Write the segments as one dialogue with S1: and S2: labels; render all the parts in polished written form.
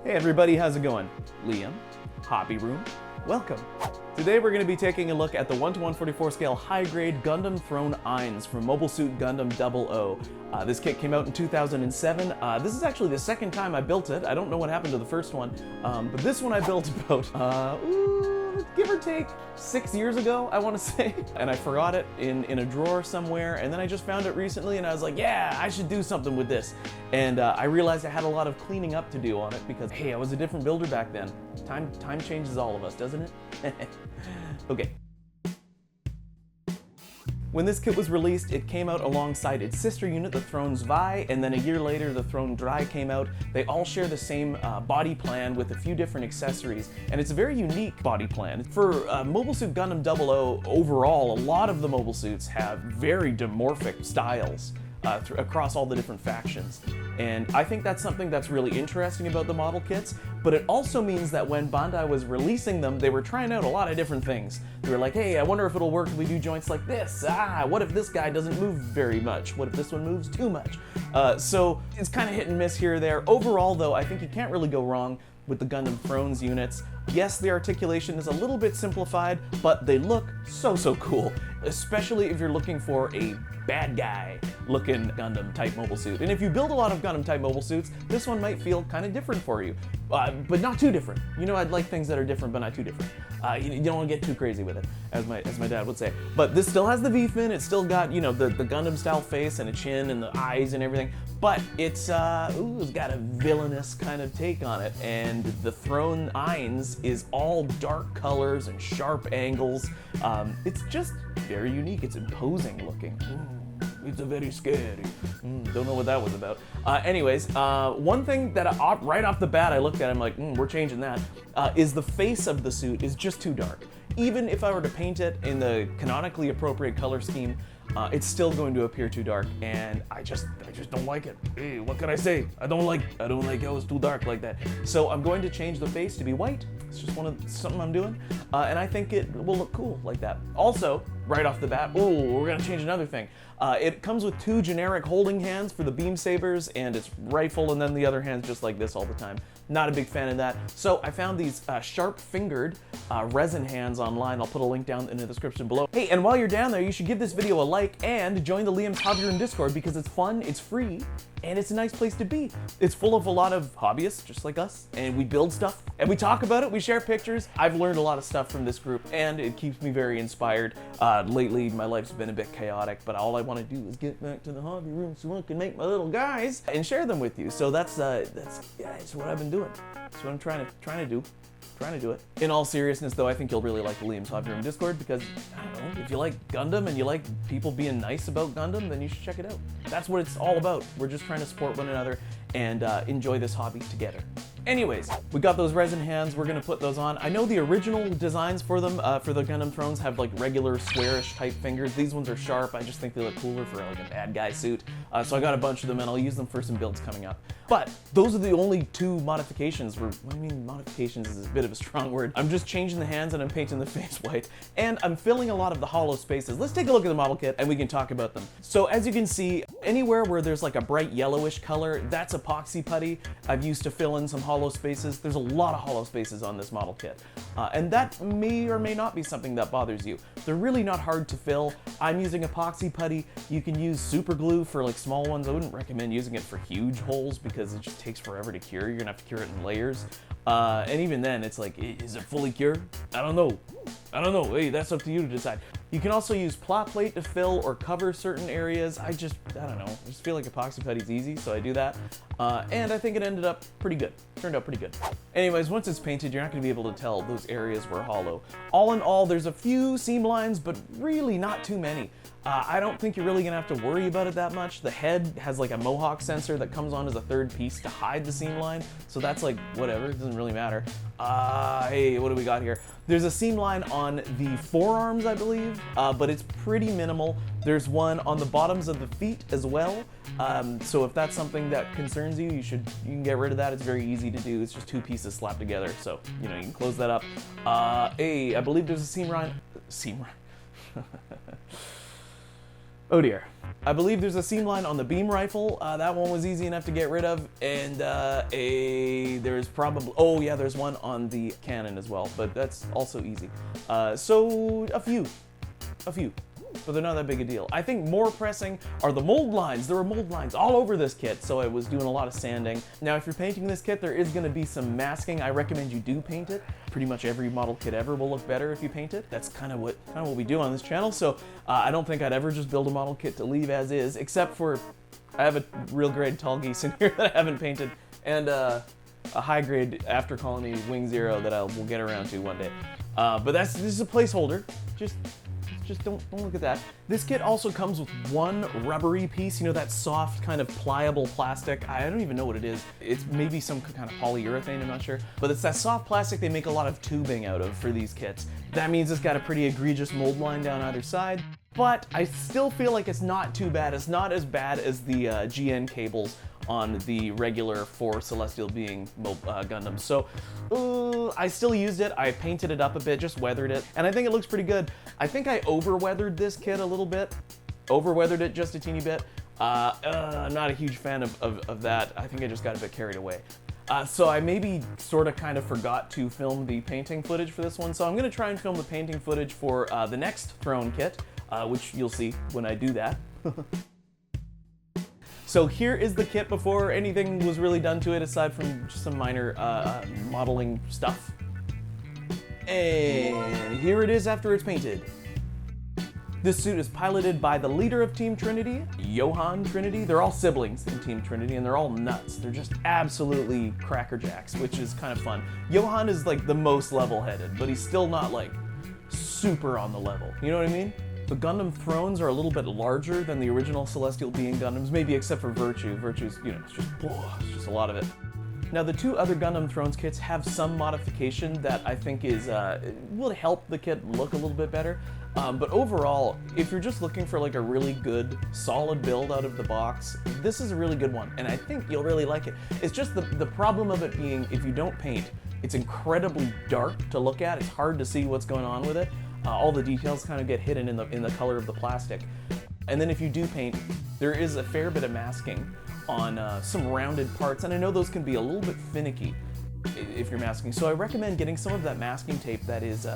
S1: Hey everybody, how's it going? Liam, Hobby Room, welcome. Today we're going to be taking a look at the 1:144 scale high-grade Gundam Throne Eins from Mobile Suit Gundam 00. This kit came out in 2007. This is actually the second time I built it. I don't know what happened to the first one, but this one I built about, give or take 6 years ago, I want to say. And I forgot it in a drawer somewhere, and then I just found it recently, and I was like, yeah, I should do something with this. And I realized I had a lot of cleaning up to do on it because, hey, I was a different builder back then. Time changes all of us, doesn't it? Okay. When this kit was released, it came out alongside its sister unit, the Throne Zwei, and then a year later, the Throne Drei came out. They all share the same body plan with a few different accessories, and it's a very unique body plan. For Mobile Suit Gundam 00, overall, a lot of the mobile suits have very dimorphic styles across all the different factions. And I think that's something that's really interesting about the model kits, but it also means that when Bandai was releasing them, they were trying out a lot of different things. They were like, hey, I wonder if it'll work if we do joints like this. What if this guy doesn't move very much? What if this one moves too much? So it's kind of hit and miss here or there. Overall, though, I think you can't really go wrong with the Gundam Thrones units. Yes, the articulation is a little bit simplified, but they look so cool, especially if you're looking for a bad guy looking Gundam type mobile suit. And if you build a lot of Gundam type mobile suits, this one might feel kind of different for you, but not too different. You know, I'd like things that are different, but not too different. You don't want to get too crazy with it, as my dad would say. But this still has the V-fin, it's still got, you know, the Gundam style face and a chin and the eyes and everything, but it's got a villainous kind of take on it. And the Throne Eins is all dark colors and sharp angles. It's just very unique. It's imposing looking. It's a very scary. Don't know what that was about. Anyways, one thing that right off the bat I looked at, I'm like, we're changing that, is the face of the suit is just too dark. Even if I were to paint it in the canonically appropriate color scheme, it's still going to appear too dark, and I just don't like it. Hey, what can I say? I don't like how it's too dark like that. So I'm going to change the face to be white. It's just something I'm doing, and I think it will look cool like that. Also, right off the bat, we're gonna change another thing. It comes with two generic holding hands for the beam sabers and its rifle, and then the other hand's just like this all the time. Not a big fan of that. So I found these sharp-fingered resin hands online. I'll put a link down in the description below. Hey, and while you're down there, you should give this video a like and join the Liam's Hobby Room Discord because it's fun, it's free, and it's a nice place to be. It's full of a lot of hobbyists just like us, and we build stuff, and we talk about it, we share pictures. I've learned a lot of stuff from this group, and it keeps me very inspired. Lately, my life's been a bit chaotic, but all I want to do is get back to the hobby room so I can make my little guys and share them with you. So that's what I've been doing. That's what I'm trying to do. It. In all seriousness, though, I think you'll really like the Liam's Hobby Room Discord because, I don't know, if you like Gundam and you like people being nice about Gundam, then you should check it out. That's what it's all about. We're just trying to support one another and enjoy this hobby together. Anyways, we got those resin hands, we're gonna put those on. I know the original designs for them, for the Gundam Thrones, have like regular squarish type fingers. These ones are sharp, I just think they look cooler for like a bad guy suit. So I got a bunch of them and I'll use them for some builds coming up. But those are the only two modifications. Modifications is a bit of a strong word. I'm just changing the hands and I'm painting the face white. And I'm filling a lot of the hollow spaces. Let's take a look at the model kit and we can talk about them. So as you can see, anywhere where there's like a bright yellowish color, that's epoxy putty I've used to fill in some hollow spaces. There's a lot of hollow spaces on this model kit. And that may or may not be something that bothers you. They're really not hard to fill. I'm using epoxy putty. You can use super glue for like small ones. I wouldn't recommend using it for huge holes because it just takes forever to cure. You're gonna have to cure it in layers. And even then, it's like, is it fully cured? I don't know. Hey, that's up to you to decide. You can also use plot plate to fill or cover certain areas. I don't know. I just feel like epoxy putty's easy, so I do that. And I think it ended up pretty good. Turned out pretty good. Anyways, once it's painted, you're not gonna be able to tell those areas were hollow. All in all, there's a few seam lines, but really not too many. I don't think you're really gonna have to worry about it that much. The head has like a Mohawk sensor that comes on as a third piece to hide the seam line, so that's like whatever, it doesn't really matter. Hey, what do we got here? There's a seam line on the forearms, I believe, but it's pretty minimal. There's one on the bottoms of the feet as well. So if that's something that concerns you, you can get rid of that. It's very easy to do. It's just two pieces slapped together, so you can close that up. I believe there's a seam line. Oh dear. I believe there's a seam line on the beam rifle. That one was easy enough to get rid of. And there's probably, oh yeah, there's one on the cannon as well, but that's also easy. So a few, but they're not that big a deal. I think more pressing are the mold lines. There were mold lines all over this kit, so I was doing a lot of sanding. Now, if you're painting this kit, there is gonna be some masking. I recommend you do paint it. Pretty much every model kit ever will look better if you paint it. That's kind of what we do on this channel, so I don't think I'd ever just build a model kit to leave as is, except for, I have a real grade tall geese in here that I haven't painted, and a high grade After Colony Wing Zero that we'll get around to one day. But this is a placeholder. Just don't look at that. This kit also comes with one rubbery piece, you know, that soft kind of pliable plastic. I don't even know what it is. It's maybe some kind of polyurethane, I'm not sure. But it's that soft plastic they make a lot of tubing out of for these kits. That means it's got a pretty egregious mold line down either side. But I still feel like it's not too bad. It's not as bad as the GN cables on the regular 4 Celestial Being Gundam. So I still used it. I painted it up a bit, just weathered it, and I think it looks pretty good. I think I over-weathered this kit a little bit. Over-weathered it just a teeny bit. I'm not a huge fan of that. I think I just got a bit carried away. So I maybe sort of kind of forgot to film the painting footage for this one, so I'm going to try and film the painting footage for the next Throne kit, which you'll see when I do that. So here is the kit before anything was really done to it aside from just some minor modeling stuff. And here it is after it's painted. This suit is piloted by the leader of Team Trinity, Johann Trinity. They're all siblings in Team Trinity and they're all nuts. They're just absolutely crackerjacks, which is kind of fun. Johann is like the most level-headed, but he's still not like super on the level. You know what I mean? The Gundam Thrones are a little bit larger than the original Celestial Being Gundams, maybe except for Virtue. Virtue's, you know, it's just a lot of it. Now, the 2 other Gundam Thrones kits have some modification that I think will help the kit look a little bit better. But overall, if you're just looking for like a really good, solid build out of the box, this is a really good one, and I think you'll really like it. It's just the problem of it being, if you don't paint, it's incredibly dark to look at. It's hard to see what's going on with it. All the details kind of get hidden in the color of the plastic. And then if you do paint, there is a fair bit of masking on some rounded parts, and I know those can be a little bit finicky if you're masking. So I recommend getting some of that masking tape that is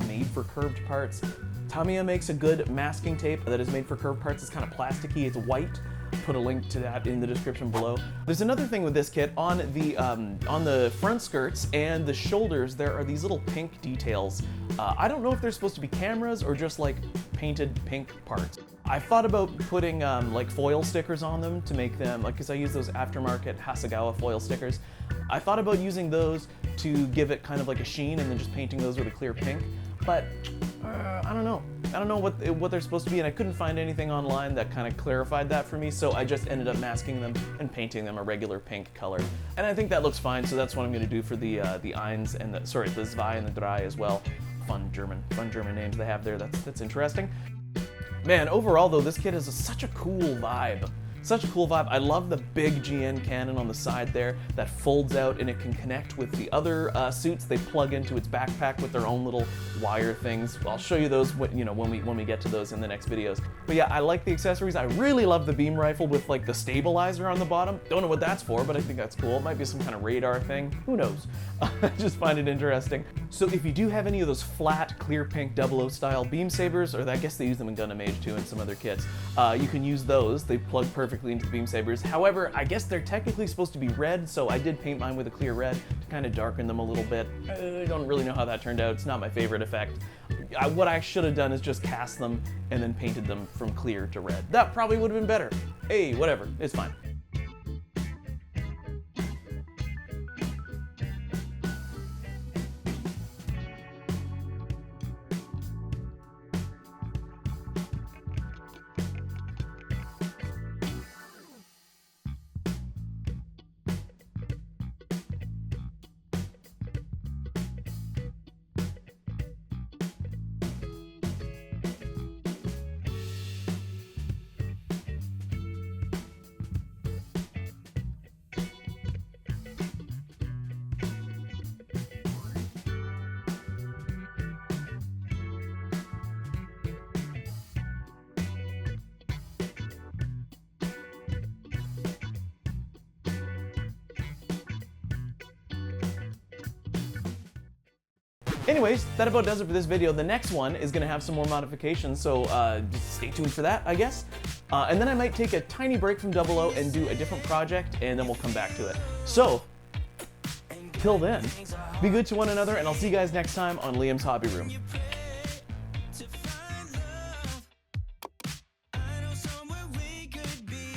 S1: made for curved parts. Tamiya makes a good masking tape that is made for curved parts. It's kind of plasticky, it's white. Put a link to that in the description below. There's another thing with this kit. On the front skirts and the shoulders, there are these little pink details. I don't know if they're supposed to be cameras or just like painted pink parts. I thought about putting like foil stickers on them to make them, like, because I use those aftermarket Hasegawa foil stickers. I thought about using those to give it kind of like a sheen and then just painting those with a clear pink, but I don't know. I don't know what they're supposed to be, and I couldn't find anything online that kind of clarified that for me, so I just ended up masking them and painting them a regular pink color. And I think that looks fine, so that's what I'm going to do for the Eins and the Zwei and the Drei as well. Fun German names they have there. That's interesting. Man, overall though, this kit has such a cool vibe. Such a cool vibe. I love the big GN cannon on the side there that folds out and it can connect with the other suits. They plug into its backpack with their own little wire things. I'll show you those when we get to those in the next videos. But yeah, I like the accessories. I really love the beam rifle with like the stabilizer on the bottom. Don't know what that's for, but I think that's cool. It might be some kind of radar thing. Who knows? I just find it interesting. So if you do have any of those flat, clear pink 00 style beam sabers, or I guess they use them in Gundam Age too and some other kits, you can use those. They plug perfectly into the beam sabers. However, I guess they're technically supposed to be red, so I did paint mine with a clear red to kind of darken them a little bit. I don't really know how that turned out. It's not my favorite effect. What I should have done is just cast them and then painted them from clear to red. That probably would have been better. Hey, whatever, it's fine. Anyways, that about does it for this video. The next one is going to have some more modifications, so just stay tuned for that, I guess. And then I might take a tiny break from 00 and do a different project, and then we'll come back to it. So, till then, be good to one another, and I'll see you guys next time on Liam's Hobby Room.